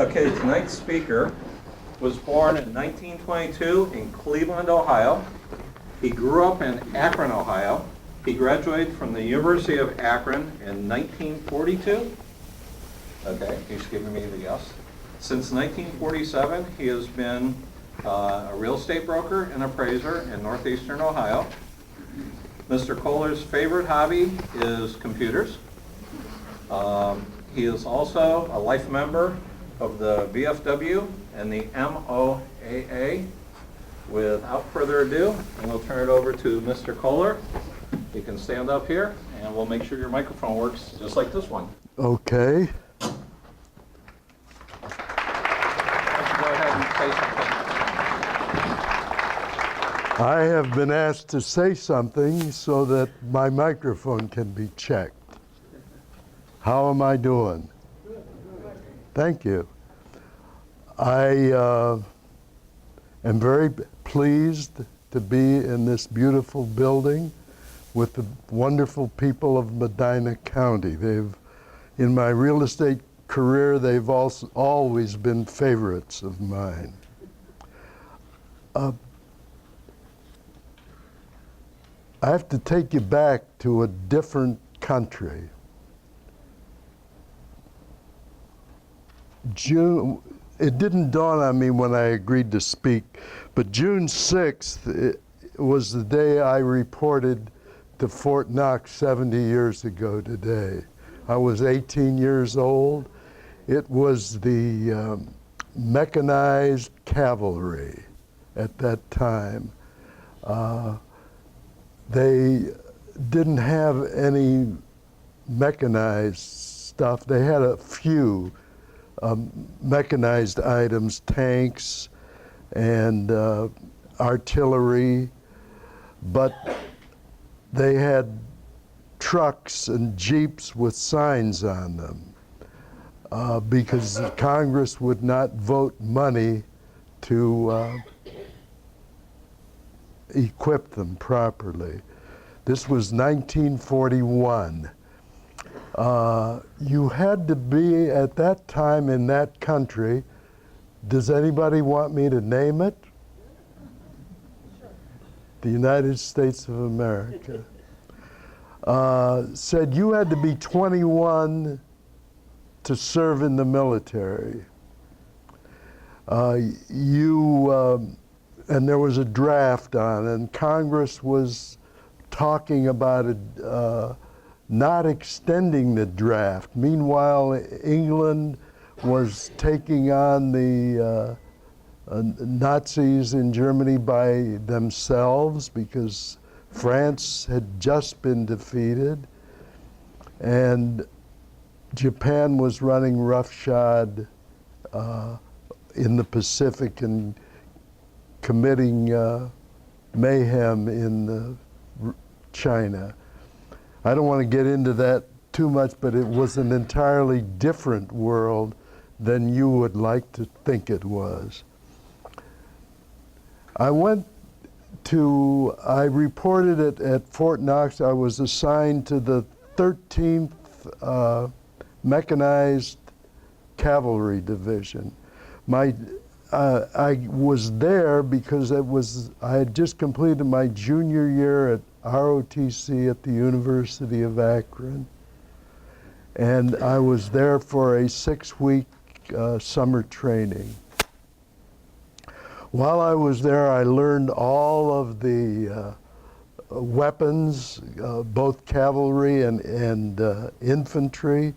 Okay, tonight's speaker was born in 1922 in Cleveland, Ohio. He grew up in Akron, Ohio. He graduated from the University of Akron in 1942. Okay, he's giving me the yes. Since 1947, he has been a real estate broker and appraiser in northeastern Ohio. Mr. Koller's favorite hobby is computers. He is also a life member of the VFW and the MOAA. Without further ado, I'm going to turn it over to Mr. Koller. You can stand up here, and we'll make sure your microphone works just like this one. Okay. Go ahead and say something. I have been asked to say something so that my microphone can be checked. How am I doing? Thank you. I am very pleased to be in this beautiful building with the wonderful people of Medina County. In my real estate career, they've also always been favorites of mine. I have to take you back to a different country. It didn't dawn on me when I agreed to speak, but June 6th was the day I reported to Fort Knox 70 years ago today. I was 18 years old. It was the mechanized cavalry at that time. They didn't have any mechanized stuff. They had a few mechanized items, tanks and artillery, but they had trucks and jeeps with signs on them because Congress would not vote money to equip them properly. This was 1941. You had to be at that time in that country. Does anybody want me to name it? The United States of America. Said you had to be 21 to serve in the military. And there was a draft on, and Congress was talking about it, not extending the draft. Meanwhile, England was taking on the Nazis in Germany by themselves because France had just been defeated, and Japan was running roughshod in the Pacific and committing mayhem in China. I don't want to get into that too much, but it was an entirely different world than you would like to think it was. I reported it at Fort Knox. I was assigned to the 13th Mechanized Cavalry Division. I was there because I had just completed my junior year at ROTC at the University of Akron, and I was there for a 6-week summer training. While I was there, I learned all of the weapons, both cavalry and infantry,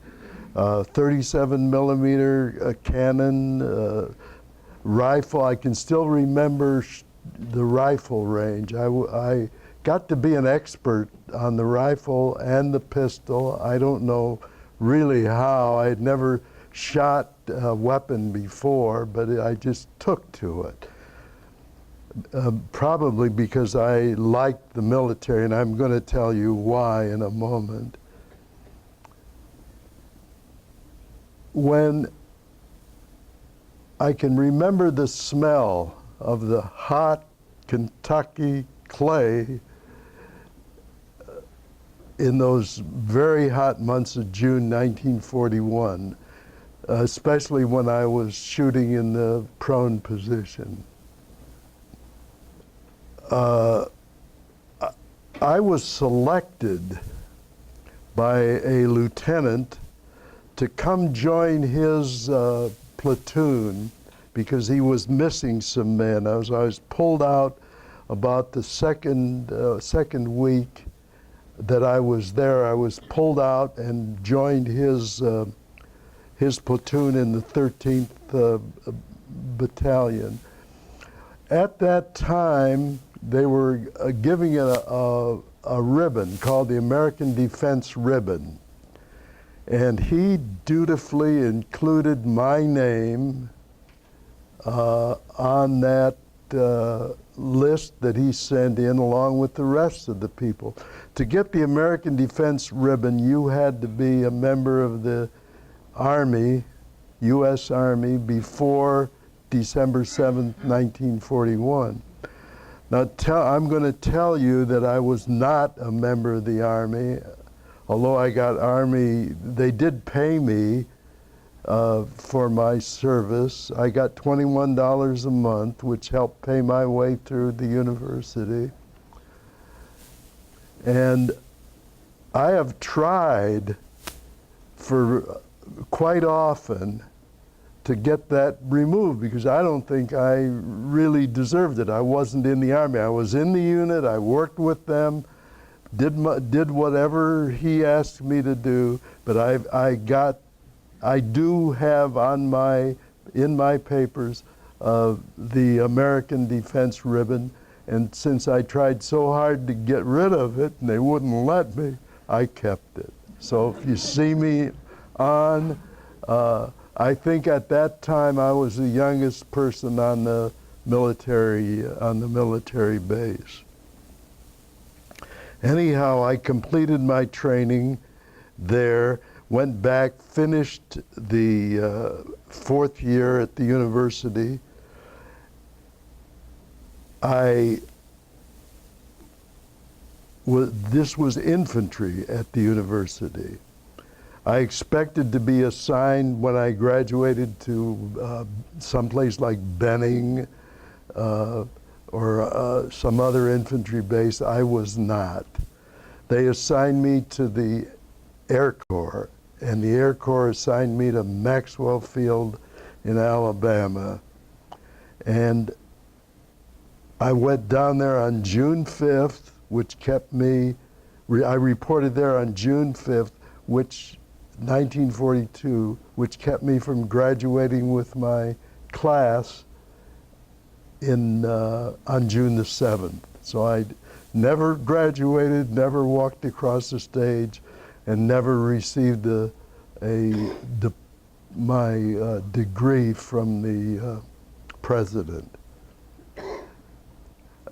37 millimeter cannon, rifle. I can still remember the rifle range. I got to be an expert on the rifle and the pistol. I don't know really how. I had never shot a weapon before, but I just took to it. Probably because I liked the military, and I'm going to tell you why in a moment. When I can remember the smell of the hot Kentucky clay in those very hot months of June 1941, especially when I was shooting in the prone position. I was selected by a lieutenant to come join his platoon because he was missing some men. I was pulled out about the second week that I was there. I was pulled out and joined his platoon in the 13th Battalion. At that time, they were giving a ribbon called the American Defense Ribbon. And he dutifully included my name on that list that he sent in along with the rest of the people. To get the American Defense Ribbon, you had to be a member of the Army, U.S. Army, before December 7th, 1941. Now, I'm going to tell you that I was not a member of the Army, although I got Army, they did pay me for my service. I got $21 a month, which helped pay my way through the university. And I have tried for quite often to get that removed because I don't think I really deserved it. I wasn't in the Army. I was in the unit, I worked with them, did whatever he asked me to do, but I do have in my papers the American Defense Ribbon, and since I tried so hard to get rid of it and they wouldn't let me, I kept it. So if you see me on, I think at that time I was the youngest person on the military base. Anyhow, I completed my training there, went back, finished the 4th year at the university. This was infantry at the university. I expected to be assigned when I graduated to someplace like Benning or some other infantry base. I was not. They assigned me to the Air Corps, and the Air Corps assigned me to Maxwell Field in Alabama. And I went down there on June 5th, which kept me, I reported there on June 5th, 1942, which kept me from graduating with my class on June the 7th. So I never graduated, never walked across the stage, and never received my degree from the president.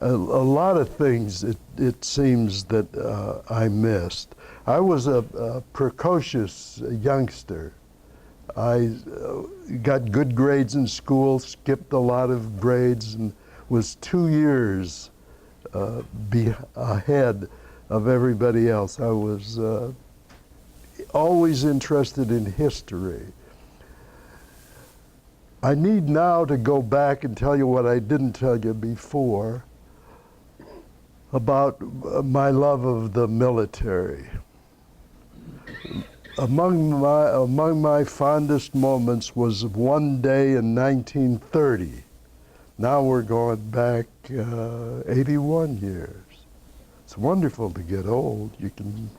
A lot of things it seems that I missed. I was a precocious youngster. I got good grades in school, skipped a lot of grades, and was 2 years ahead of everybody else. I was always interested in history. I need now to go back and tell you what I didn't tell you before about my love of the military. Among my fondest moments was one day in 1930. Now we're going back 81 years. It's wonderful to get old. You can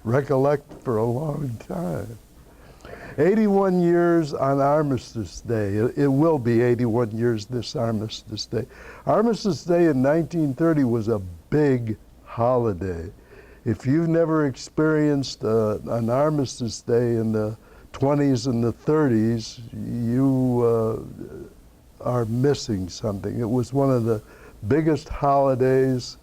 recollect for a long time. 81 years on Armistice Day. It will be 81 years this Armistice Day. Armistice Day in 1930 was a big holiday. If you've never experienced an Armistice Day in the 20s and the 30s, you are missing something. It was one of the biggest holidays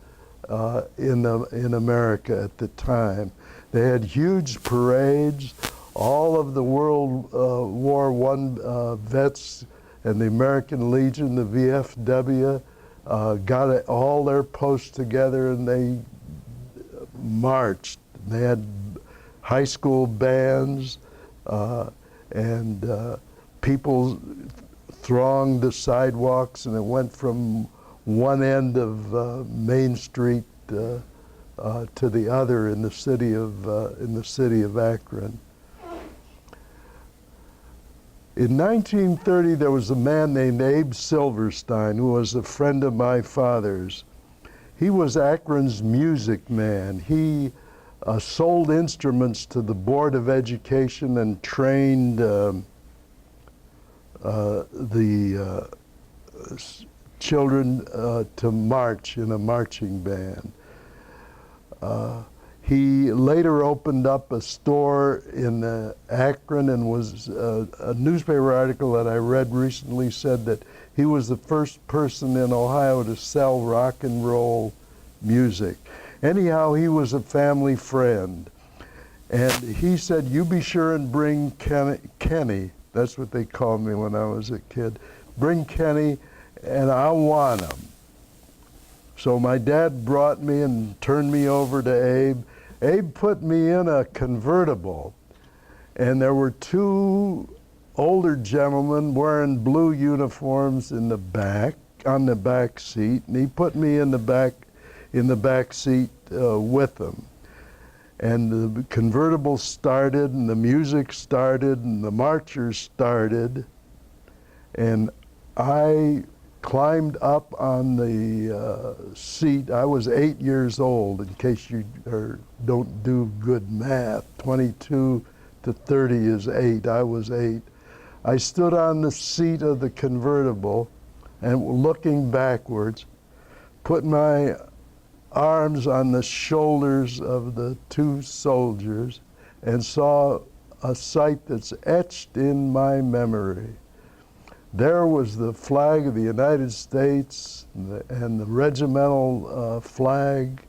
in America at the time. They had huge parades. All of the World War I vets and the American Legion, the VFW, got all their posts together and they marched. They had high school bands, and people thronged the sidewalks, and it went from one end of Main Street to the other in the city of Akron. In 1930, there was a man named Abe Silverstein who was a friend of my father's. He was Akron's music man. He sold instruments to the Board of Education and trained the children to march in a marching band. He later opened up a store in Akron, and was a newspaper article that I read recently said that he was the first person in Ohio to sell rock and roll music. Anyhow, he was a family friend. And he said, you be sure and bring Kenny, that's what they called me when I was a kid, bring Kenny and I want him. So my dad brought me and turned me over to Abe. Abe put me in a convertible, and there were two older gentlemen wearing blue uniforms in the back, on the back seat, and he put me in the back seat with them. And the convertible started, and the music started, and the marchers started, and I climbed up on the seat. I was 8 years old, in case you don't do good math. 22 to 30 is 8. I was 8. I stood on the seat of the convertible and, looking backwards, put my arms on the shoulders of the two soldiers and saw a sight that's etched in my memory. There was the flag of the United States and the regimental flag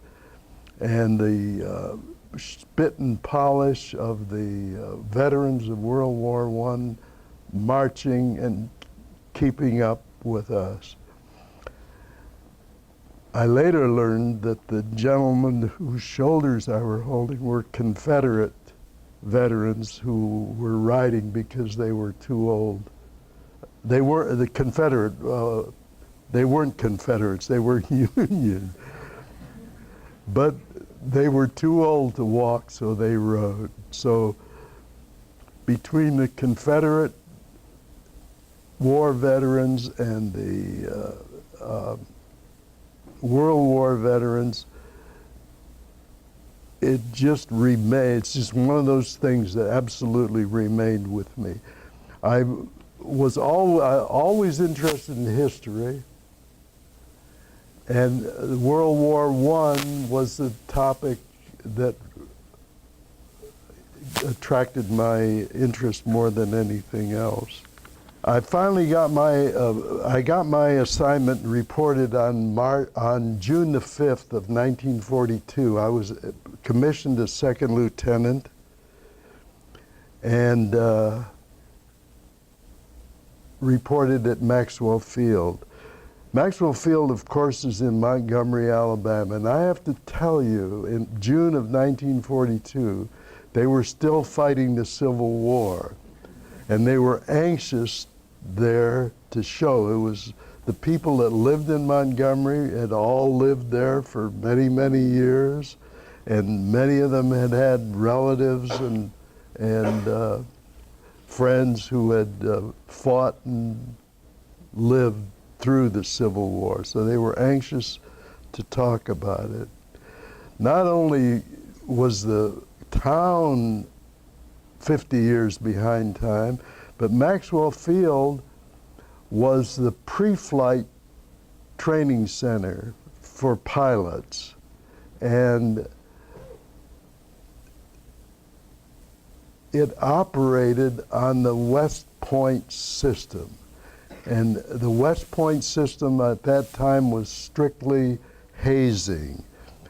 and the spit and polish of the veterans of World War I marching and keeping up with us. I later learned that the gentlemen whose shoulders I were holding were Confederate veterans who were riding because they were too old. They were the Confederate. They weren't Confederates. They were Union. But they were too old to walk, so they rode. So between the Confederate war veterans and the World War veterans, it just remained. It's just one of those things that absolutely remained with me. I was always interested in history, and World War I was the topic that attracted my interest more than anything else. I finally got my assignment reported on June the 5th of 1942. I was commissioned as second lieutenant, and reported at Maxwell Field. Maxwell Field, of course, is in Montgomery, Alabama, and I have to tell you, in June of 1942, they were still fighting the Civil War, and they were anxious there to show. It was the people that lived in Montgomery had all lived there for many, many years, and many of them had had relatives and friends who had fought and lived through the Civil War. So they were anxious to talk about it. Not only was the town 50 years behind time, but Maxwell Field was the pre-flight training center for pilots. And it operated on the West Point system. And the West Point system at that time was strictly hazing.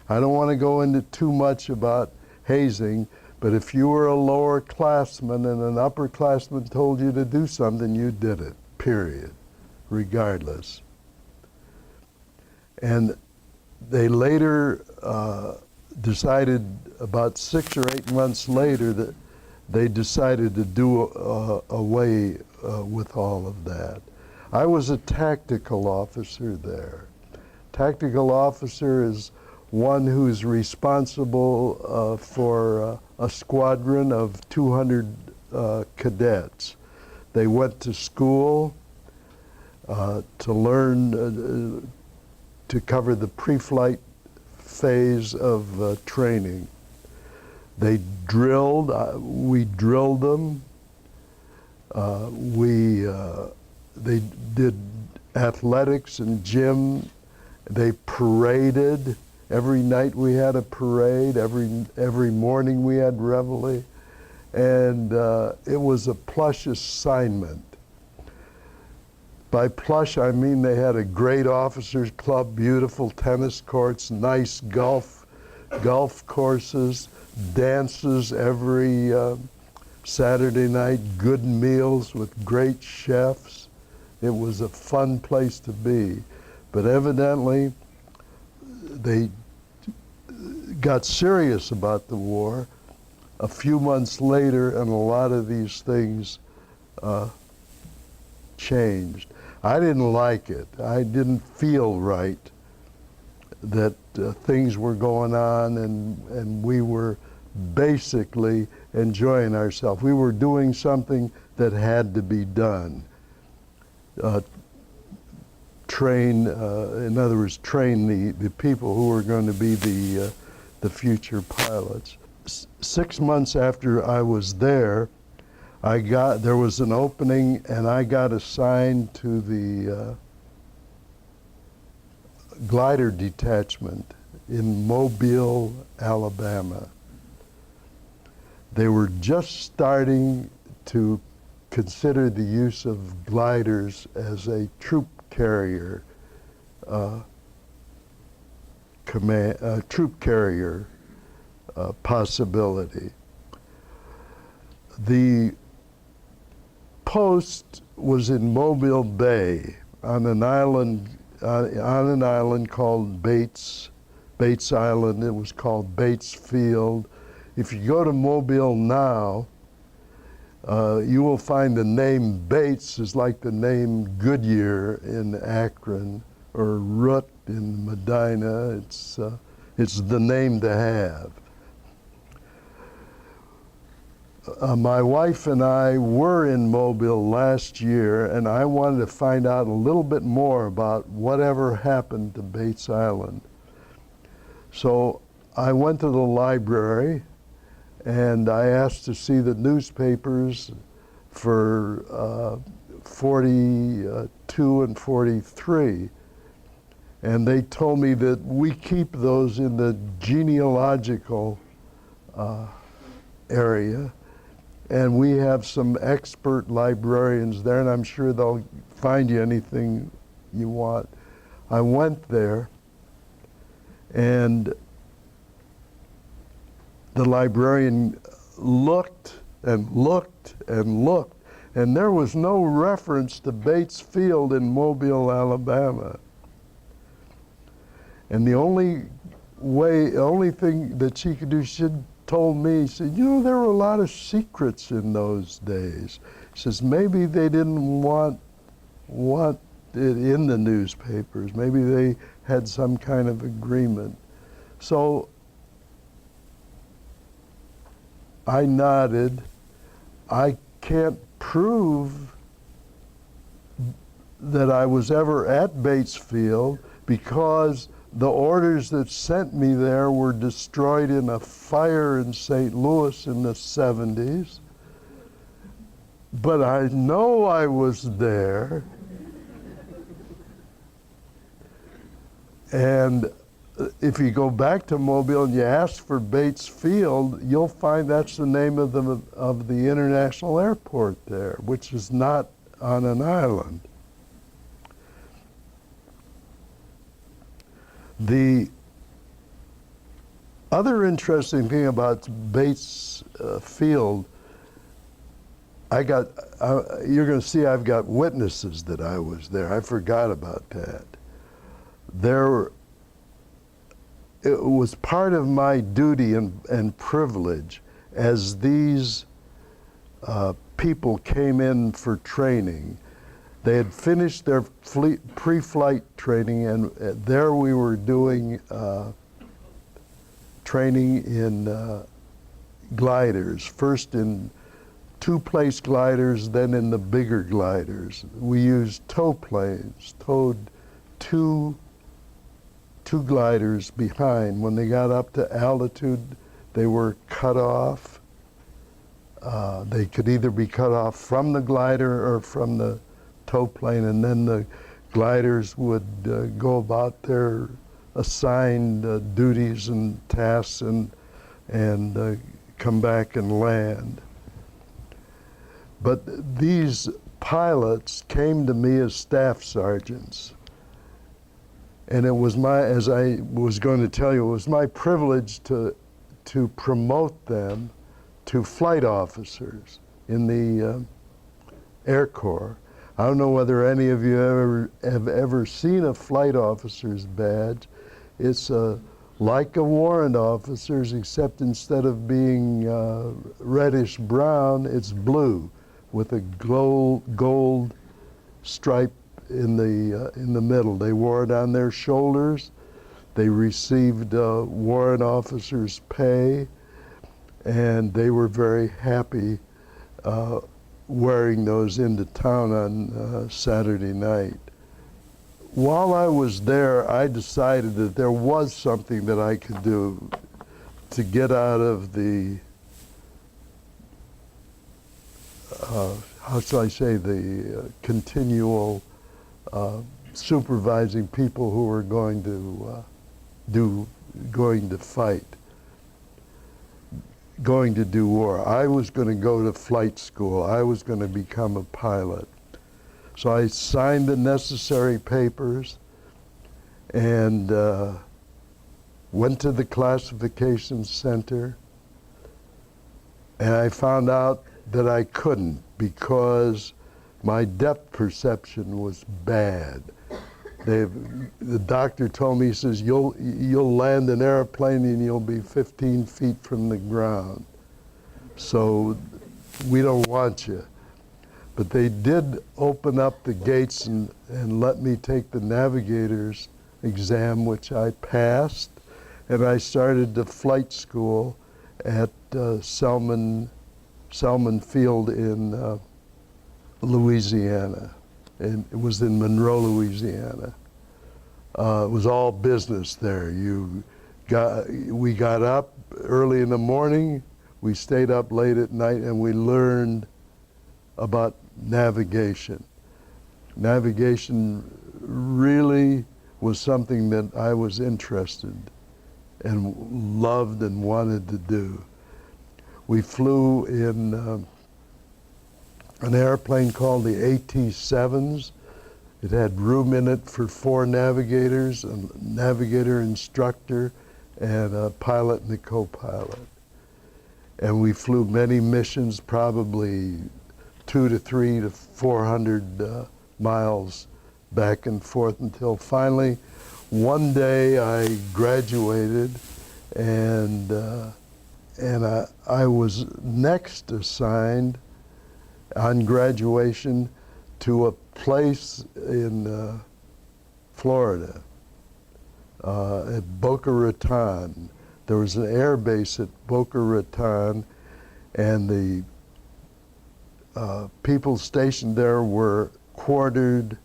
I don't want to go into too much about hazing, but if you were a lower classman and an upperclassman told you to do something, you did it, period, regardless. And they later decided, about 6 or 8 months later, they decided to do away with all of that. I was a tactical officer there. Tactical officer is one who's responsible for a squadron of 200 cadets. They went to school to learn to cover the pre-flight phase of training. They drilled, we drilled them. They did athletics and gym. They paraded. Every night we had a parade. Every morning we had reveille. And it was a plush assignment. By plush, I mean they had a great officers club, beautiful tennis courts, nice golf courses, dances every Saturday night, good meals with great chefs. It was a fun place to be. But evidently, they got serious about the war a few months later, and a lot of these things changed. I didn't like it. I didn't feel right that things were going on and we were basically enjoying ourselves. We were doing something that had to be done. In other words, train the people who were going to be the future pilots. 6 months after I was there, there was an opening and I got assigned to the glider detachment in Mobile, Alabama. They were just starting to consider the use of gliders as a troop carrier possibility. The post was in Mobile Bay on an island called Bates Island. It was called Bates Field. If you go to Mobile now, you will find the name Bates is like the name Goodyear in Akron or Root in Medina. It's the name to have. My wife and I were in Mobile last year, and I wanted to find out a little bit more about whatever happened to Bates Island. So I went to the library and I asked to see the newspapers for 42 and 43. And they told me that we keep those in the genealogical area. And we have some expert librarians there, and I'm sure they'll find you anything you want. I went there, and the librarian looked and looked and looked, and there was no reference to Bates Field in Mobile, Alabama. And the only thing that she could do, she told me, she said, you know, there were a lot of secrets in those days. She says, maybe they didn't want it in the newspapers. Maybe they had some kind of agreement. So I nodded. I can't prove that I was ever at Bates Field because the orders that sent me there were destroyed in a fire in St. Louis in the 70s. But I know I was there. And if you go back to Mobile and you ask for Bates Field, you'll find that's the name of the international airport there, which is not on an island. The other interesting thing about Bates Field, you're going to see I've got witnesses that I was there. I forgot about that. It was part of my duty and privilege as these people came in for training. They had finished their pre-flight training, and there we were doing training in gliders, first in two-place gliders, then in the bigger gliders. We used tow planes, towed two gliders behind. When they got up to altitude, they were cut off. They could either be cut off from the glider or from the tow plane, and then the gliders would go about their assigned duties and tasks and come back and land. But these pilots came to me as staff sergeants. And it was as I was going to tell you, it was my privilege to promote them to flight officers in the Air Corps. I don't know whether any of you have ever seen a flight officer's badge. It's like a warrant officer's, except instead of being reddish brown, it's blue with a gold stripe in the middle. They wore it on their shoulders. They received warrant officers' pay, and they were very happy wearing those into town on Saturday night. While I was there, I decided that there was something that I could do to get out of the how shall I say, the continual supervising people who were going to fight, going to do war. I was going to go to flight school. I was going to become a pilot. So I signed the necessary papers and went to the classification center, and I found out that I couldn't because my depth perception was bad. The doctor told me, he says, you'll land an airplane and you'll be 15 feet from the ground. So we don't want you. But they did open up the gates and let me take the navigator's exam, which I passed. And I started the flight school at Selman Field in Louisiana. And it was in Monroe, Louisiana. It was all business there. We got up early in the morning, we stayed up late at night, and we learned about navigation. Navigation really was something that I was interested and loved and wanted to do. We flew in an airplane called the AT-7s. It had room in it for 4 navigators, a navigator instructor, and a pilot and a co-pilot. And we flew many missions, probably 200 to 300 to 400 miles back and forth, until finally one day I graduated, and I was next assigned on graduation to a place in Florida, at Boca Raton. There was an air base at Boca Raton, and the people stationed there were quartered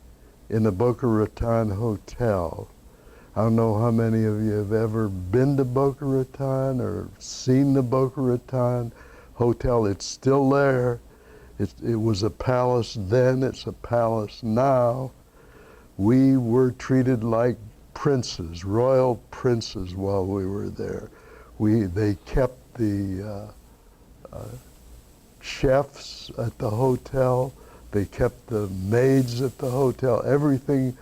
in the Boca Raton Hotel. I don't know how many of you have ever been to Boca Raton or seen the Boca Raton Hotel. It's still there. It was a palace then, it's a palace now. We were treated like princes, royal princes, while we were there. They kept the chefs at the hotel, they kept the maids at the hotel. Everything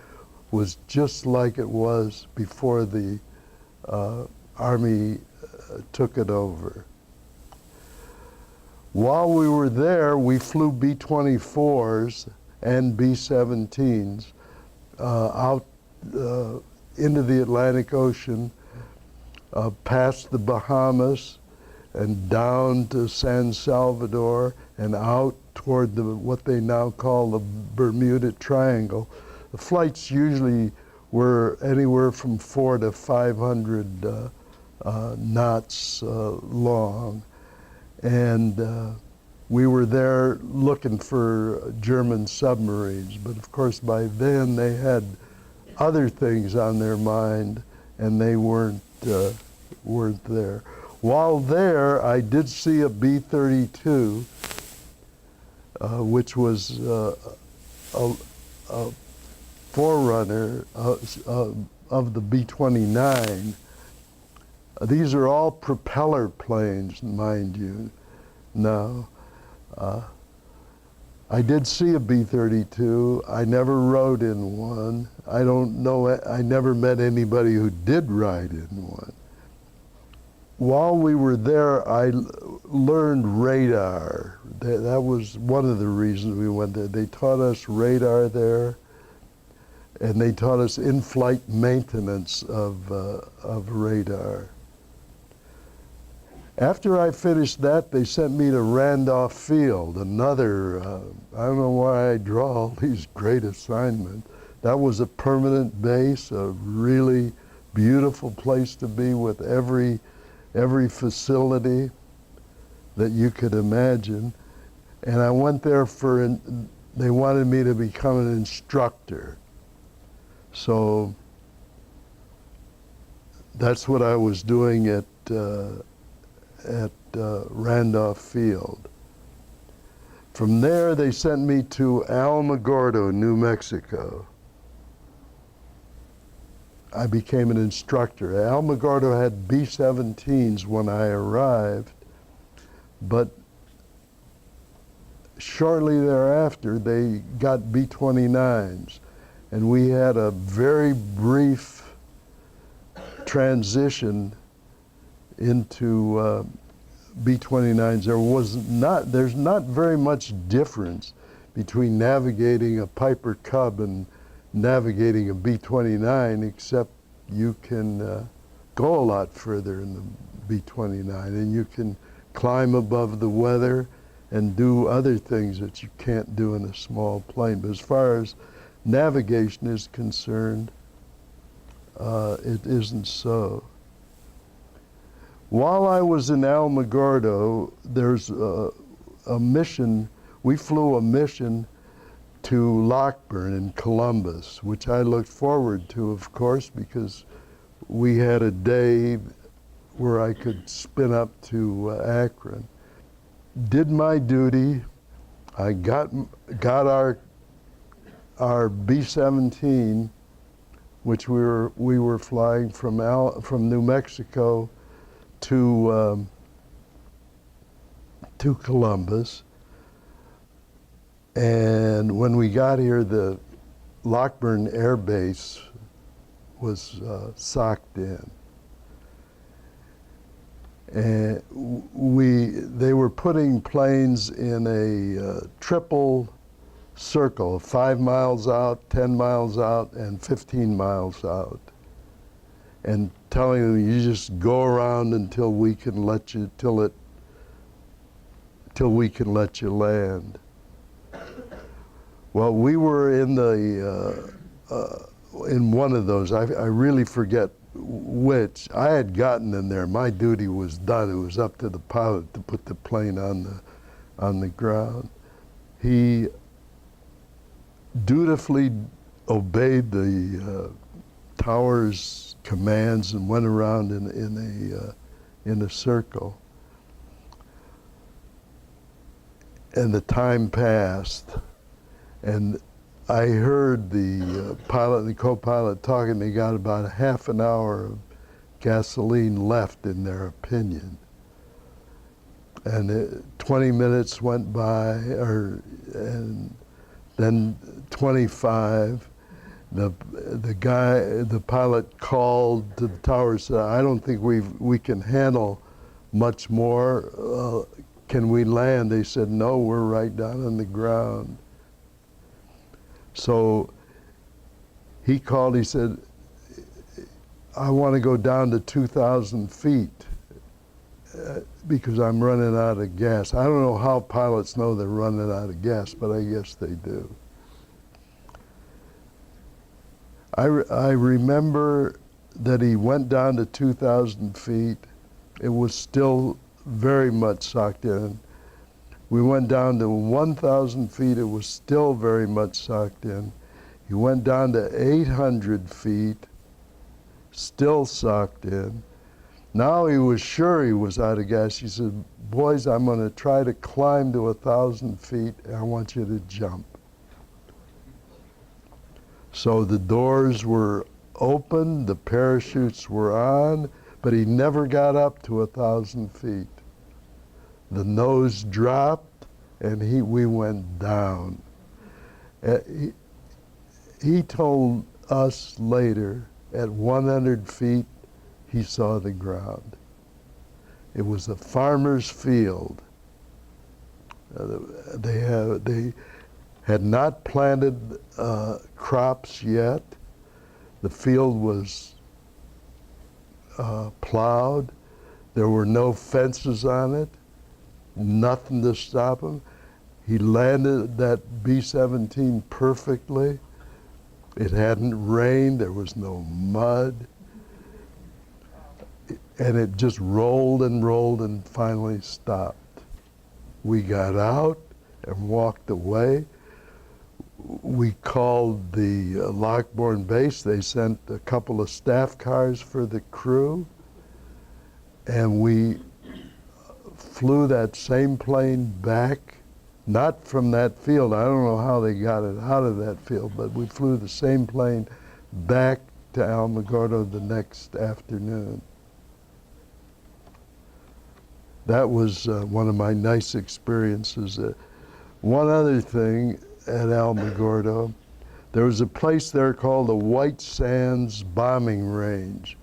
was just like it was before the Army took it over. While we were there, we flew B-24s and B-17s out into the Atlantic Ocean, past the Bahamas, and down to San Salvador and out toward what they now call the Bermuda Triangle. The flights usually were anywhere from 400 to 500 knots long. And we were there looking for German submarines, but of course by then they had other things on their mind and they weren't there. While there, I did see a B-32, which was a forerunner of the B-29. These are all propeller planes, mind you. Now, I did see a B-32. I never rode in one. I don't know, I never met anybody who did ride in one. While we were there, I learned radar. That was one of the reasons we went there. They taught us radar there, and they taught us in-flight maintenance of radar. After I finished that, they sent me to Randolph Field, another, I don't know why I draw all these great assignments. That was a permanent base, a really beautiful place to be with every facility that you could imagine. And I went there they wanted me to become an instructor. So that's what I was doing at Randolph Field. From there, they sent me to Alamogordo, New Mexico. I became an instructor. Alamogordo had B-17s when I arrived, but shortly thereafter, they got B-29s, and we had a very brief transition into B-29s. There's not very much difference between navigating a Piper Cub and navigating a B-29, except you can go a lot further in the B-29, and you can climb above the weather and do other things that you can't do in a small plane. But as far as navigation is concerned, it isn't so. While I was in Alamogordo, there's a mission, we flew a mission to Lockburn in Columbus, which I looked forward to, of course, because we had a day where I could spin up to Akron. Did my duty. I got our B-17, which we were flying from New Mexico to Columbus. And when we got here, the Lockburn Air Base was socked in. And they were putting planes in a triple circle, 5 miles out, 10 miles out, and 15 miles out, and telling them, you just go around until we can let you, till we can let you land. Well, we were in in one of those. I really forget which. I had gotten in there. My duty was done. It was up to the pilot to put the plane on the ground. He dutifully obeyed the tower's commands and went around in a circle. And the time passed, and I heard the pilot and the co-pilot talking. They got about a half an hour of gasoline left, in their opinion. And 20 minutes went by, and then 25. The pilot called to the tower and said, I don't think we can handle much more. Can we land? They said, no, we're right down on the ground. So he called, he said, I want to go down to 2,000 feet. because I'm running out of gas. I don't know how pilots know they're running out of gas, but I guess they do. I remember that he went down to 2,000 feet. It was still very much socked in. We went down to 1,000 feet. It was still very much socked in. He went down to 800 feet, still socked in. Now he was sure he was out of gas. He said, boys, I'm going to try to climb to 1,000 feet, and I want you to jump. So the doors were open, the parachutes were on, but he never got up to 1,000 feet. The nose dropped, and we went down. He told us later, at 100 feet, he saw the ground. It was a farmer's field. They had not planted crops yet. The field was plowed. There were no fences on it, nothing to stop him. He landed that B-17 perfectly. It hadn't rained, there was no mud. And it just rolled and finally stopped. We got out and walked away. We called the Lockbourne base. They sent a couple of staff cars for the crew. And we flew that same plane back, not from that field. I don't know how they got it out of that field, but we flew the same plane back to Alamogordo the next afternoon. That was one of my nice experiences. One other thing at Alamogordo, there was a place there called the White Sands Bombing Range,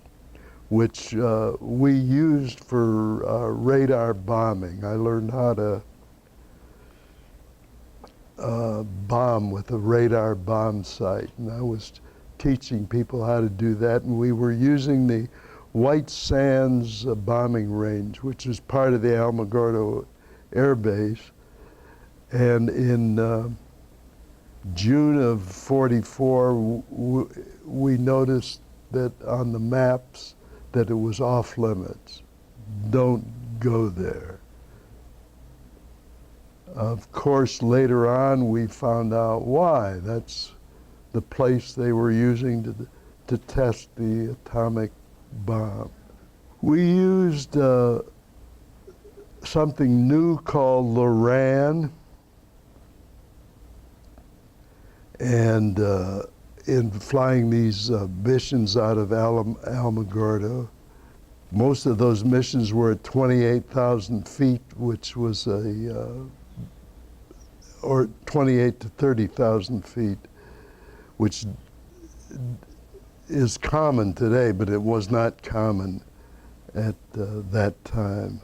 which we used for radar bombing. I learned how to bomb with a radar bomb sight, and I was teaching people how to do that, and we were using the White Sands bombing range, which is part of the Alamogordo Air Base. And in June of '44, we noticed that on the maps that it was off limits. Don't go there. Of course, later on, we found out why. That's the place they were using to test the atomic bomb. We used something new called Loran, and in flying these missions out of Alamogordo. Most of those missions were at 28,000 feet, which was or 28 to 30,000 feet, which is common today, but it was not common at that time.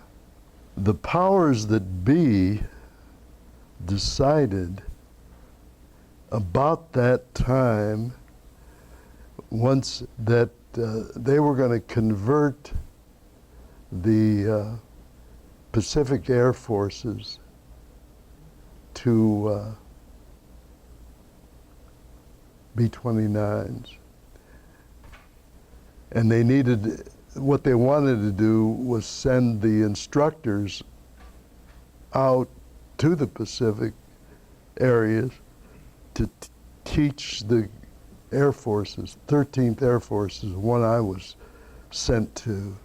The powers that be decided about that time, once that they were going to convert the Pacific Air Forces to B-29s. And they needed, what they wanted to do was send the instructors out to the Pacific areas to teach the Air Forces, 13th Air Force is one I was sent to,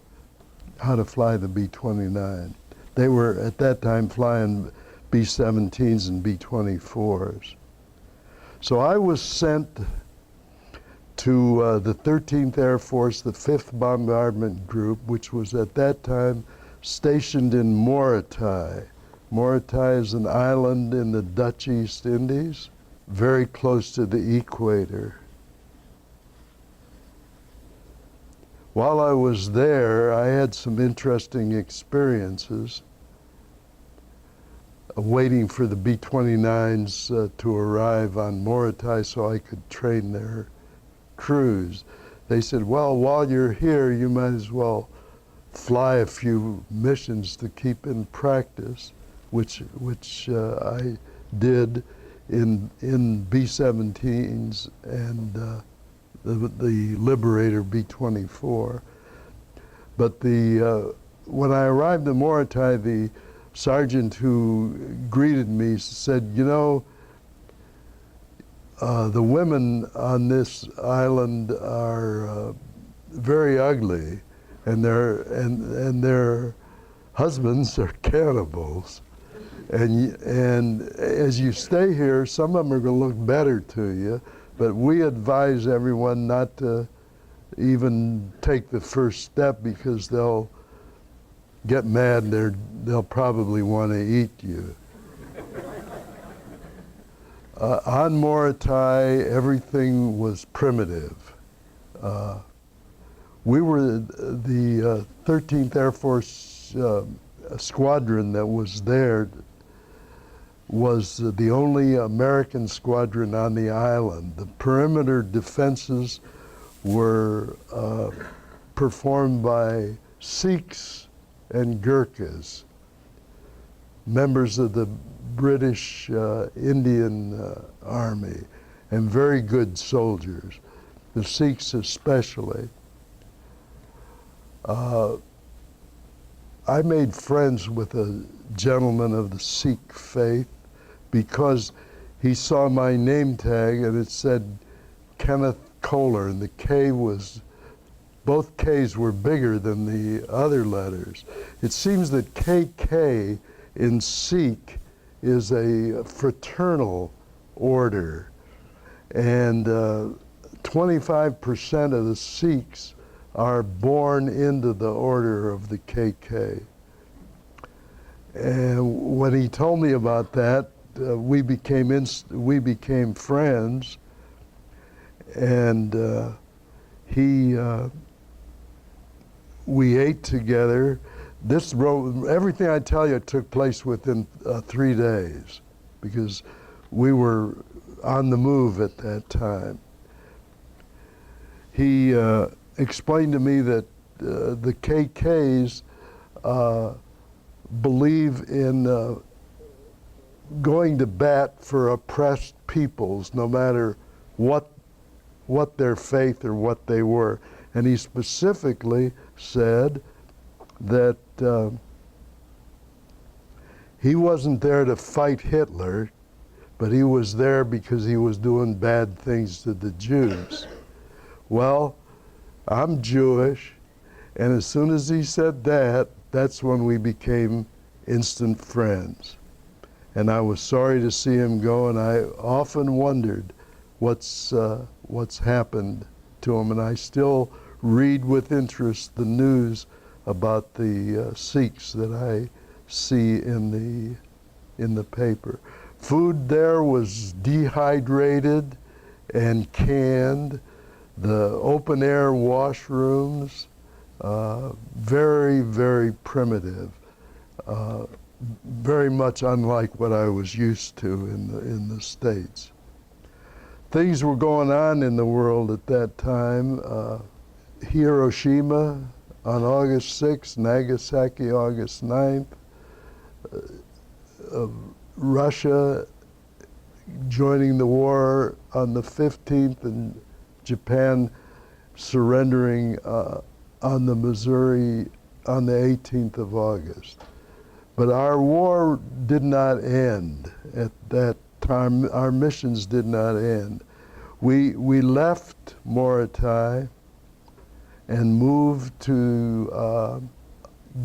how to fly the B-29. They were at that time flying B-17s and B-24s. So I was sent to the 13th Air Force, the 5th Bombardment Group, which was at that time stationed in Morotai. Morotai is an island in the Dutch East Indies, very close to the equator. While I was there, I had some interesting experiences waiting for the B-29s to arrive on Morotai so I could train their crews. They said, well, while you're here, you might as well fly a few missions to keep in practice, which I did in B-17s and the Liberator B-24. But when I arrived in Morotai, the sergeant who greeted me said, you know, the women on this island are very ugly, and their husbands are cannibals. And as you stay here, some of them are going to look better to you, but we advise everyone not to even take the first step because they'll get mad and they'll probably want to eat you. On Morotai, everything was primitive. We were the 13th Air Force squadron that was there was the only American squadron on the island. The perimeter defenses were performed by Sikhs and Gurkhas, members of the British Indian Army, and very good soldiers, the Sikhs especially. I made friends with a gentleman of the Sikh faith because he saw my name tag and it said Kenneth Koller, and the K was, both K's were bigger than the other letters. It seems that KK in Sikh is a fraternal order, and 25% of the Sikhs are born into the order of the KK. And when he told me about that, we became friends, and we ate together. This road, everything I tell you took place within 3 days because we were on the move at that time. He explained to me that the KKs believe in going to bat for oppressed peoples, no matter what their faith or what they were. And he specifically said that he wasn't there to fight Hitler, but he was there because he was doing bad things to the Jews. Well, I'm Jewish, and as soon as he said that, that's when we became instant friends. And I was sorry to see him go, and I often wondered what's happened to him, and I still read with interest the news about the Sikhs that I see in the paper. Food there was dehydrated and canned. The open air washrooms, very, very primitive, very much unlike what I was used to in the States. Things were going on in the world at that time. Hiroshima on August 6th, Nagasaki August 9th, Russia joining the war on the 15th, and Japan surrendering on the Missouri on the 18th of August. But our war did not end at that time. Our missions did not end. We left Morotai and moved to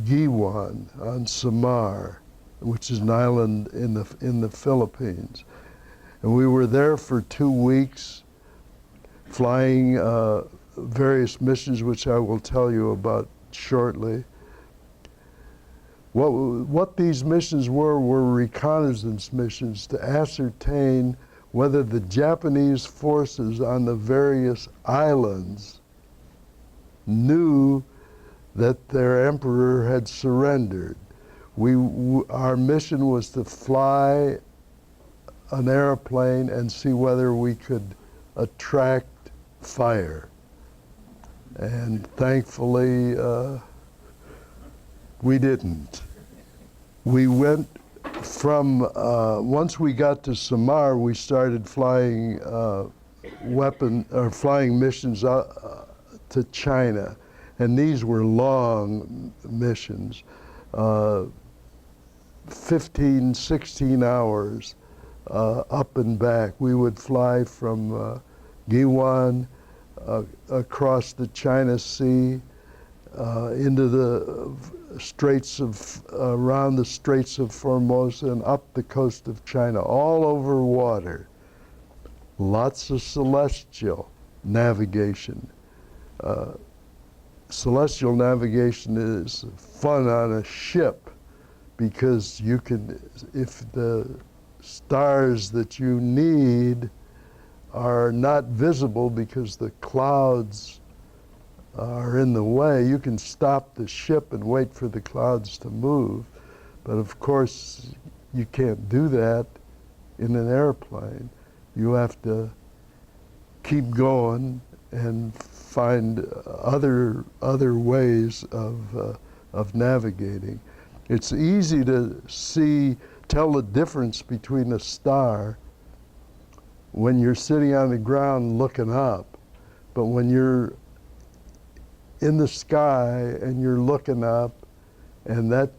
Giwan on Samar, which is an island in the Philippines. And we were there for 2 weeks, flying various missions, which I will tell you about shortly. What these missions were reconnaissance missions to ascertain whether the Japanese forces on the various islands knew that their emperor had surrendered. Our mission was to fly an airplane and see whether we could attract fire. And thankfully, We didn't. We went from, once we got to Samar, we started flying flying missions to China. And these were long missions, 15, 16 hours up and back. We would fly from Giwan across the China Sea into the around the Straits of Formosa and up the coast of China, all over water. Lots of celestial navigation. Celestial navigation is fun on a ship because you can, if the stars that you need are not visible because the clouds are in the way, you can stop the ship and wait for the clouds to move. But of course, you can't do that in an airplane. You have to keep going and find other ways of navigating. It's easy to tell the difference between a star when you're sitting on the ground looking up, but when you're in the sky and you're looking up and that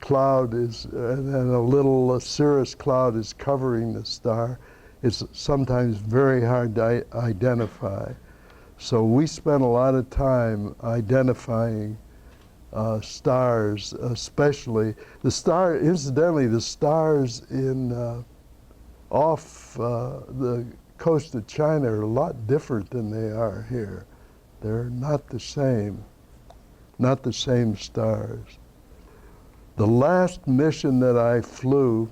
cloud is, and a little cirrus cloud is covering the star, it's sometimes very hard to identify. So we spent a lot of time identifying stars, especially incidentally, the stars off the coast of China are a lot different than they are here. They're not the same stars. The last mission that I flew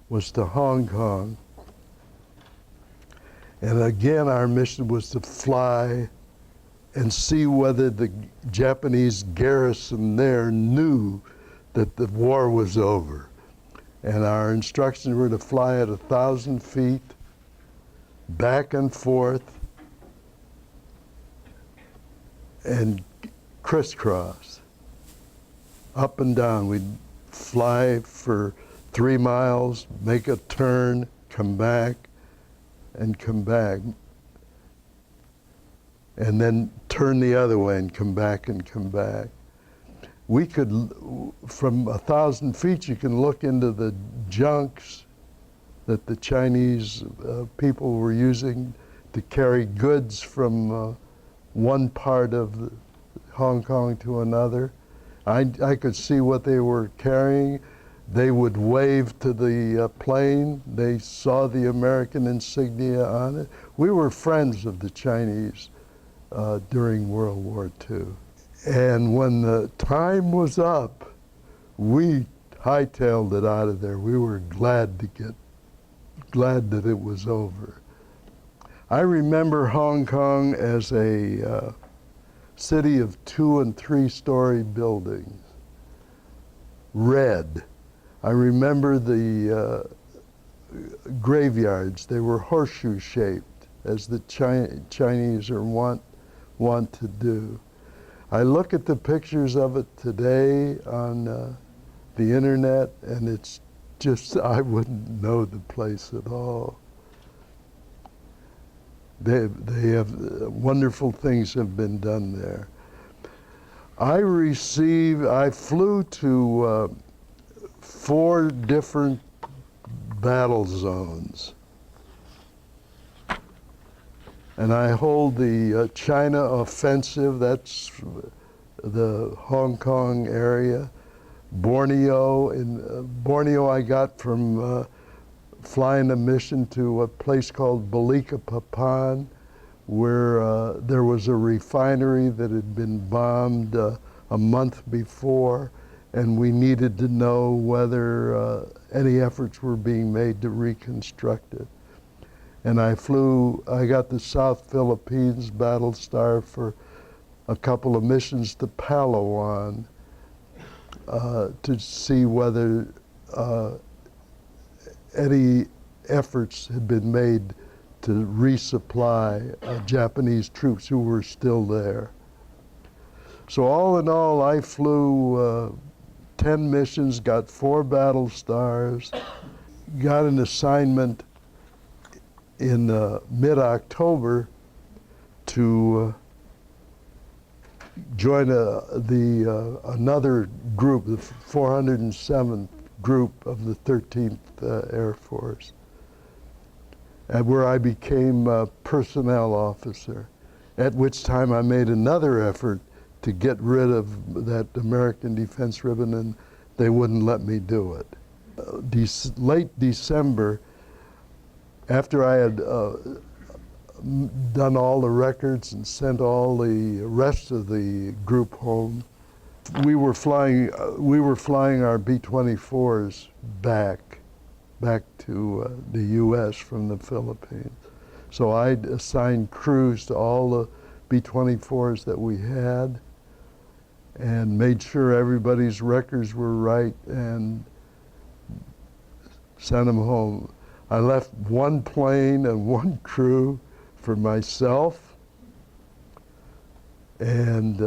was to Hong Kong. And again, our mission was to fly and see whether the Japanese garrison there knew that the war was over. And our instructions were to fly at 1,000 feet, back and forth, and crisscross, up and down. We'd fly for 3 miles, make a turn, come back, and come back, and then turn the other way and come back and come back. We could, from 1,000 feet, you can look into the junks that the Chinese people were using to carry goods from one part of Hong Kong to another. I could see what they were carrying. They would wave to the plane. They saw the American insignia on it. We were friends of the Chinese during World War II. And when the time was up, we hightailed it out of there. We were glad that it was over. I remember Hong Kong as a city of 2- and 3-story buildings, red. I remember the graveyards. They were horseshoe-shaped, as the Chinese are want to do. I look at the pictures of it today on the internet, and it's just, I wouldn't know the place at all. They have, wonderful things have been done there. I flew to 4 different battle zones. And I hold the China offensive, that's the Hong Kong area. Borneo, Borneo I got from flying a mission to a place called Balikpapan, where there was a refinery that had been bombed a month before, and we needed to know whether any efforts were being made to reconstruct it. And I got the South Philippines Battle Star for a couple of missions to Palawan to see whether any efforts had been made to resupply Japanese troops who were still there. So all in all, I flew 10 missions, got 4 battle stars, got an assignment in mid-October to join another group, the 407th group of the 13th Air Force, and where I became a personnel officer, at which time I made another effort to get rid of that American Defense Ribbon, and they wouldn't let me do it. Late December, after I had done all the records and sent all the rest of the group home, we were flying our B-24s back to the U.S. from the Philippines. So I'd assigned crews to all the B-24s that we had and made sure everybody's records were right and sent them home. I left 1 plane and 1 crew for myself, and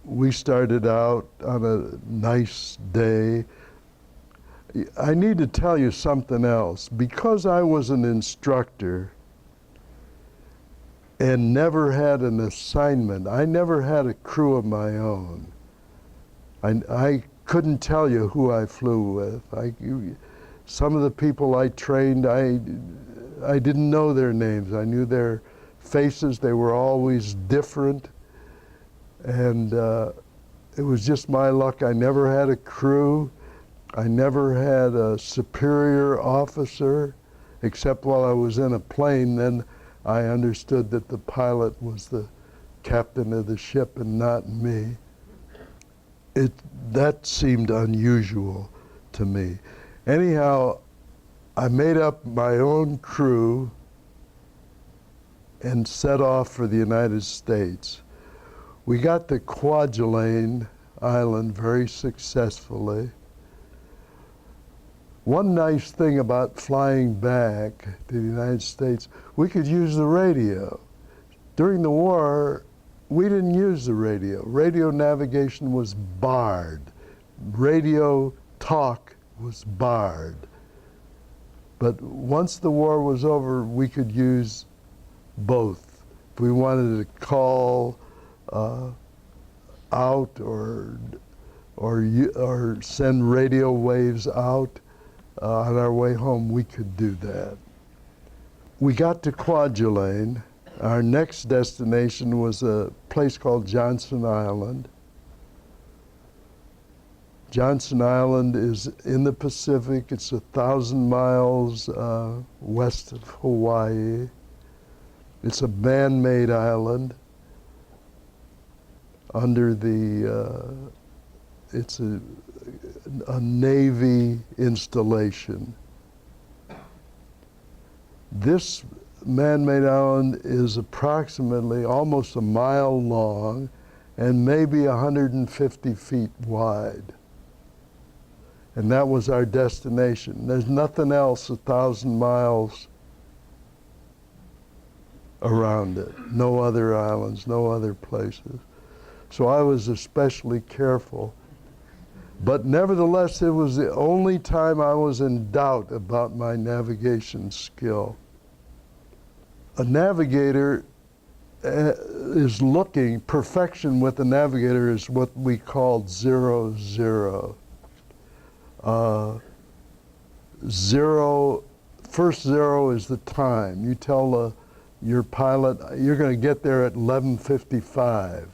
we started out on a nice day. I need to tell you something else. Because I was an instructor and never had an assignment, I never had a crew of my own. I couldn't tell you who I flew with. Some of the people I trained, I didn't know their names. I knew their faces. They were always different. And it was just my luck. I never had a crew. I never had a superior officer, except while I was in a plane. Then I understood that the pilot was the captain of the ship and not me. That seemed unusual to me. Anyhow, I made up my own crew and set off for the United States. We got to Kwajalein Island very successfully. One nice thing about flying back to the United States, we could use the radio. During the war, we didn't use the radio. Radio navigation was barred. Radio talk was barred. But once the war was over, we could use both. If we wanted to call out or send radio waves out on our way home, we could do that. We got to Kwajalein. Our next destination was a place called Johnson Island. Johnson Island is in the Pacific. It's 1,000 miles west of Hawaii. It's a man-made island under it's a Navy installation. This man-made island is approximately almost a mile long and maybe 150 feet wide. And that was our destination. There's nothing else 1,000 miles around it. No other islands, no other places. So I was especially careful. But nevertheless, it was the only time I was in doubt about my navigation skill. A navigator is looking, perfection with a navigator is what we called 0-0. First zero is the time. You tell your pilot, you're going to get there at 11:55.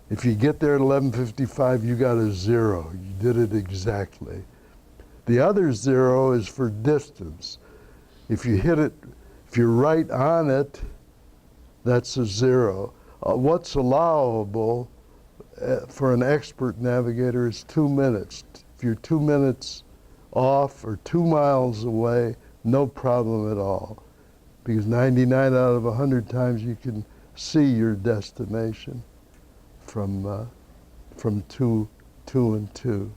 If you get there at 11:55, you got a 0. You did it exactly. The other 0 is for distance. If you hit it, if you're right on it, that's a 0. What's allowable for an expert navigator is 2 minutes. If you're 2 minutes off or 2 miles away, no problem at all. Because 99 out of 100 times you can see your destination from 2 and 2.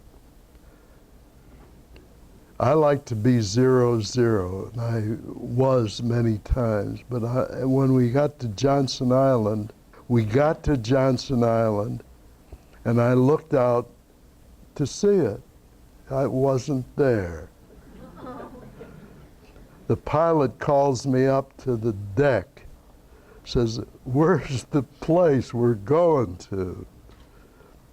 I like to be 0-0, and I was many times, but when we got to Johnson Island, We got to Johnson Island, and I looked out to see it. It wasn't there. The pilot calls me up to the deck, says, "Where's the place we're going to?"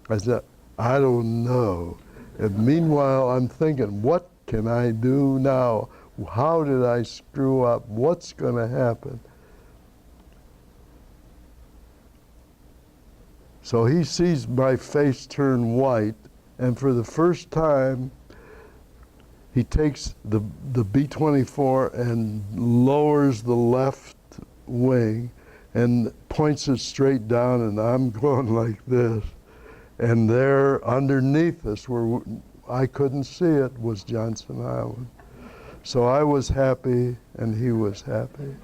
I said, "I don't know." And meanwhile, I'm thinking, what can I do now? How did I screw up? What's going to happen? So he sees my face turn white, and for the first time, he takes the B-24 and lowers the left wing and points it straight down, and I'm going like this. And there, underneath us, where I couldn't see it, was Johnson Island. So I was happy, and he was happy.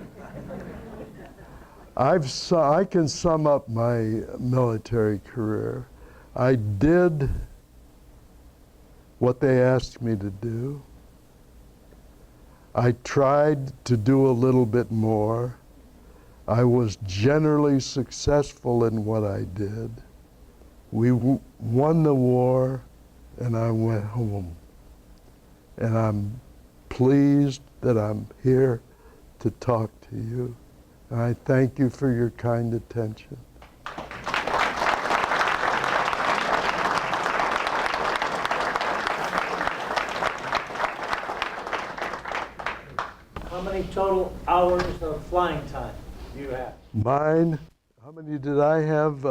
I can sum up my military career. I did what they asked me to do. I tried to do a little bit more. I was generally successful in what I did. We won the war, and I went home. And I'm pleased that I'm here to talk to you. And I thank you for your kind attention. How many total hours of flying time do you have? Mine, how many did I have?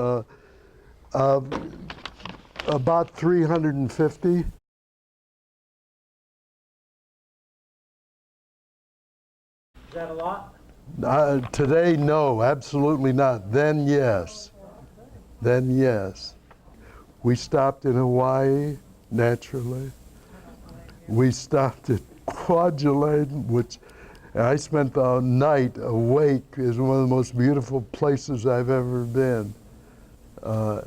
About 350. Is that a lot? Today, no, absolutely not. Then, yes. Then, yes. We stopped in Hawaii, naturally. We stopped at Kwajalein, which I spent the night awake. Is one of the most beautiful places I've ever been.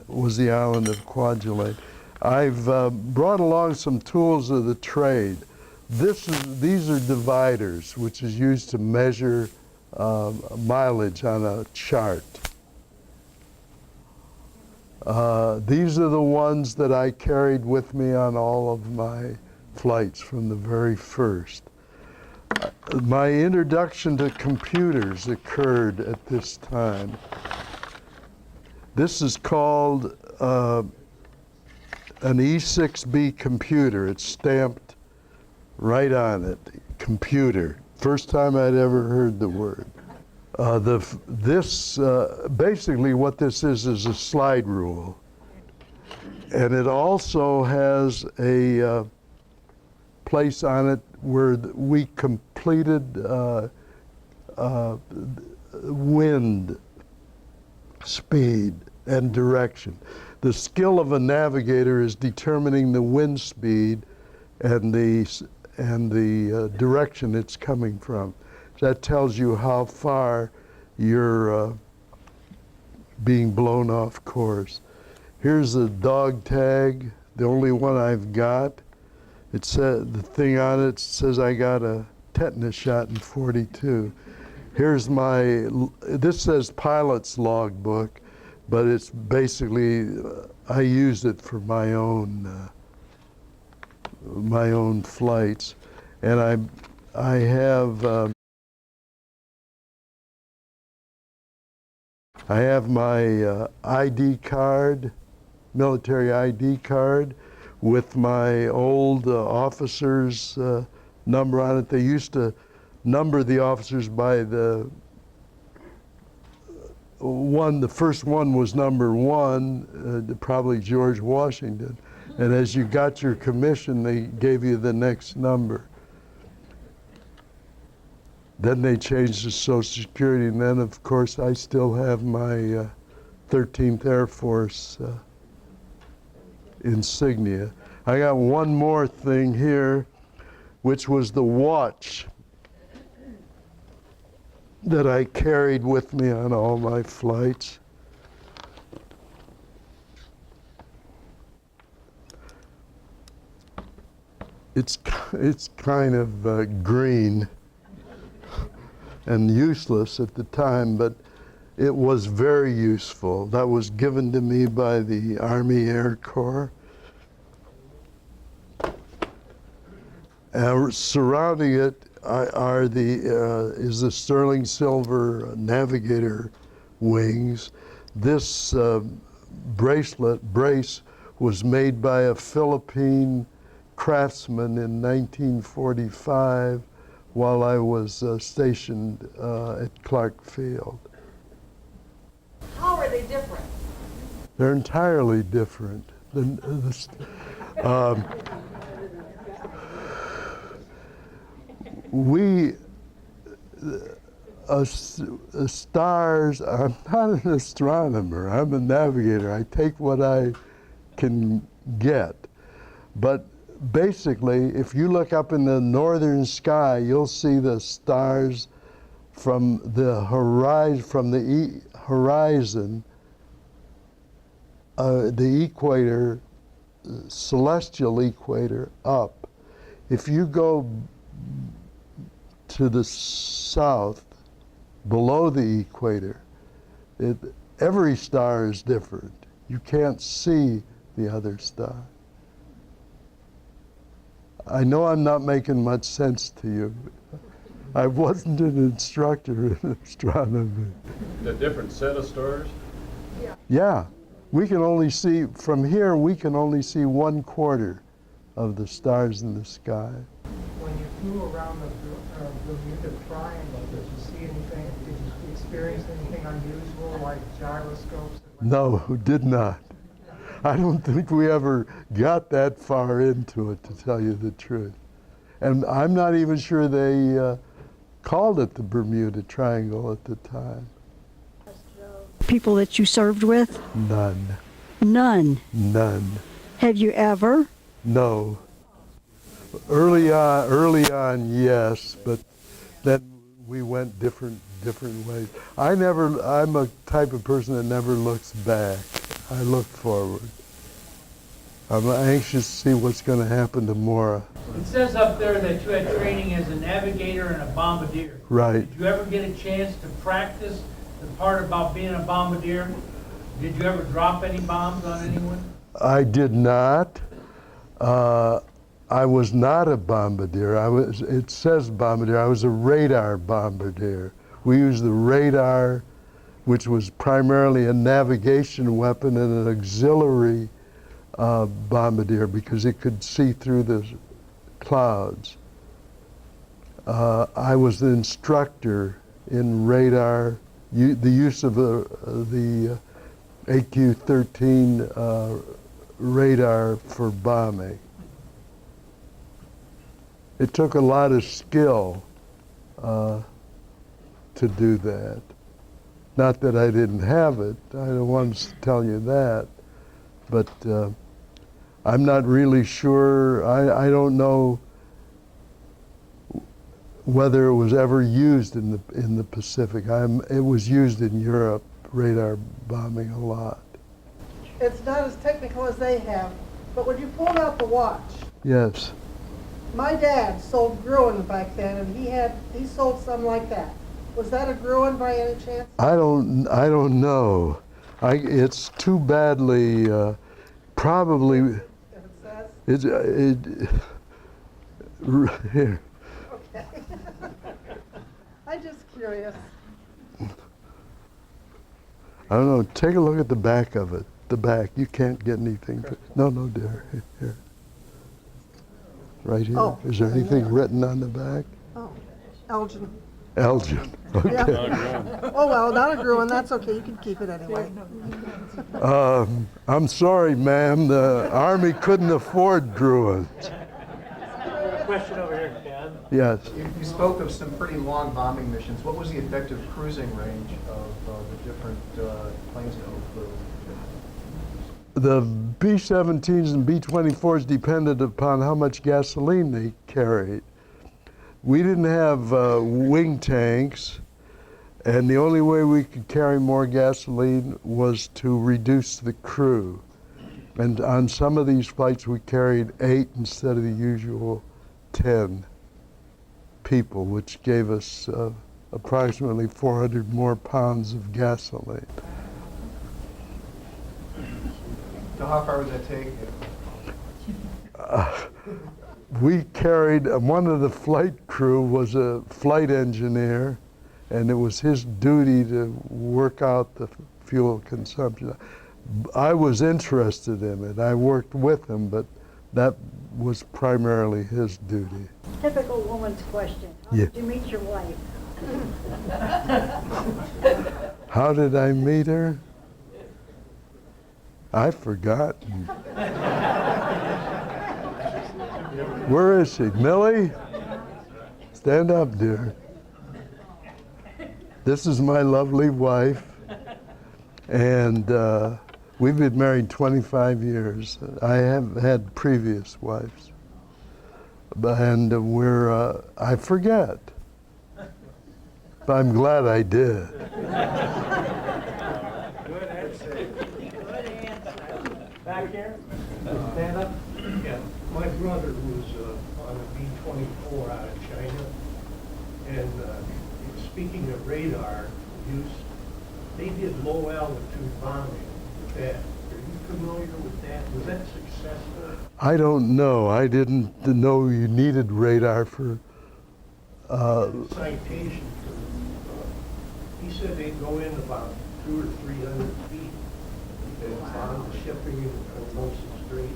Was the island of Kwajalein. I've brought along some tools of the trade. These are dividers, which is used to measure mileage on a chart. These are the ones that I carried with me on all of my flights from the very first. My introduction to computers occurred at this time. This is called an E6B computer. It's stamped right on it, computer. First time I'd ever heard the word. Basically what this is a slide rule. And it also has a place on it where we completed wind speed and direction. The skill of a navigator is determining the wind speed and the direction it's coming from. That tells you how far you're being blown off course. Here's the dog tag, the only one I've got. It said, the thing on it says I got a tetanus shot in '42. Here's this says pilot's logbook, but it's basically, I used it for my own flights. And I have my ID card, military ID card, with my old officer's number on it. They used to number the officers by the first one was number 1, probably George Washington. And as you got your commission, they gave you the next number. Then they changed the Social Security, and then of course I still have my 13th Air Force insignia. I got one more thing here, which was the watch that I carried with me on all my flights. It's kind of green and useless at the time, but It was very useful. That was given to me by the Army Air Corps. Surrounding it is the sterling silver navigator wings. This brace was made by a Philippine craftsman in 1945 while I was stationed at Clark Field. How are they different? They're entirely different. Stars, I'm not an astronomer, I'm a navigator. I take what I can get. But basically, if you look up in the northern sky, you'll see the stars from the horizon, the equator, celestial equator up. If you go to the south, below the equator, every star is different. You can't see the other star. I know I'm not making much sense to you. I wasn't an instructor in astronomy. The different set of stars? Yeah, we can only see, from here, we can only see 1/4 of the stars in the sky. When you flew around the Bermuda Triangle, did you see anything, did you experience anything unusual like gyroscopes? No, did not. I don't think we ever got that far into it, to tell you the truth. And I'm not even sure they called it the Bermuda Triangle at the time. People that you served with? None. None. None. Have you ever? No. Early on, yes, but then we went different ways. I'm a type of person that never looks back. I look forward. I'm anxious to see what's going to happen tomorrow. It says up there that you had training as a navigator and a bombardier. Right. Did you ever get a chance to practice the part about being a bombardier? Did you ever drop any bombs on anyone? I did not. I was not a bombardier. It says bombardier. I was a radar bombardier. We used the radar, which was primarily a navigation weapon and an auxiliary bombardier because it could see through the clouds. I was the instructor in radar, the use of the AQ-13 radar for bombing. It took a lot of skill to do that. Not that I didn't have it, I don't want to tell you that, but I'm not really sure, I don't know whether it was ever used in the Pacific. It was used in Europe, radar bombing a lot. It's not as technical as they have, but when you pulled out the watch, Yes. my dad sold Gruen back then, and he sold something like that. Was that a Gruen by any chance? I don't know. It's too badly, probably, If it says? here. Okay. I'm just curious. I don't know, take a look at the back of it. The back, you can't get anything. No, dear, here. Right here. Oh. Is there anything written on the back? Oh, Elgin. Elgin, okay. Yeah. Oh, well, not a Gruen, that's okay, you can keep it anyway. I'm sorry, ma'am, the Army couldn't afford Gruens. Question over here, Ken. Yes. You spoke of some pretty long bombing missions. What was the effective cruising range of the different planes that you flew? The B-17s and B-24s depended upon how much gasoline they carried. We didn't have wing tanks, and the only way we could carry more gasoline was to reduce the crew. And on some of these flights, we carried 8 instead of the usual 10 people, which gave us approximately 400 more pounds of gasoline. So how far would that take you? We carried, one of the flight crew was a flight engineer, and it was his duty to work out the fuel consumption. I was interested in it. I worked with him, but that was primarily his duty. Typical woman's question. How Yeah. did you meet your wife? How did I meet her? I've forgotten. Where is she? Millie? Stand up, dear. This is my lovely wife, and we've been married 25 years. I have had previous wives, and I forget. But I'm glad I did. Back here? Stand up. Yeah, my brother was on a B-24 out of China, and speaking of radar use, they did low altitude bombing with that. Are you familiar with that? Was that successful? I don't know. I didn't know you needed radar for. Citation for, he said they'd go in about 200 or 300 feet and bomb the shipping in Formosa Strait.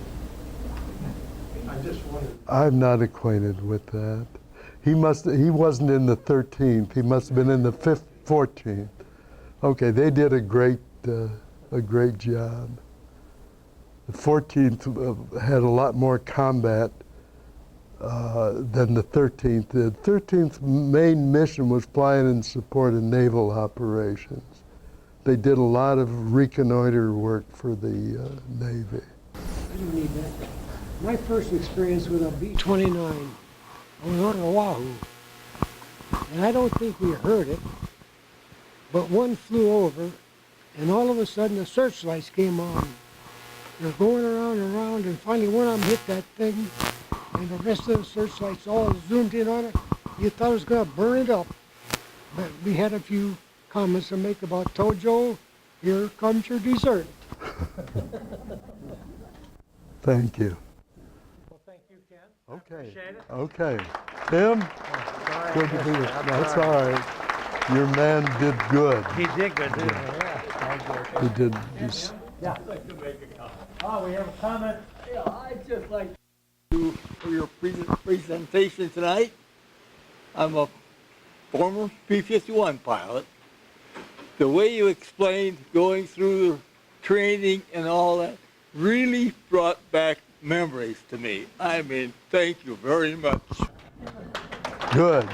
I just wondered. I'm not acquainted with that. He wasn't in the 13th. He must have been in the 14th. Okay, they did a great job. The 14th had a lot more combat than the 13th. The 13th main mission was flying in support of naval operations. They did a lot of reconnoiter work for the Navy. I don't need that. My first experience with a B-29, I was on Oahu, and I don't think we heard it, but one flew over, and all of a sudden the searchlights came on. They're going around and around, and finally one of them hit that thing, and the rest of the searchlights all zoomed in on it. You thought it was going to burn it up. But we had a few comments to make about Tojo. Here comes your dessert. Thank you. Well, thank you, Ken. Okay. Appreciate it. Okay. Tim? Good to be here. That's all right. Your man did good. He did good, didn't he? Yeah. He did just. Oh, we have a comment. Yeah, I'd just like to for your presentation tonight. I'm a former P-51 pilot. The way you explained going through the training and all that really brought back memories to me. I mean, thank you very much. Good.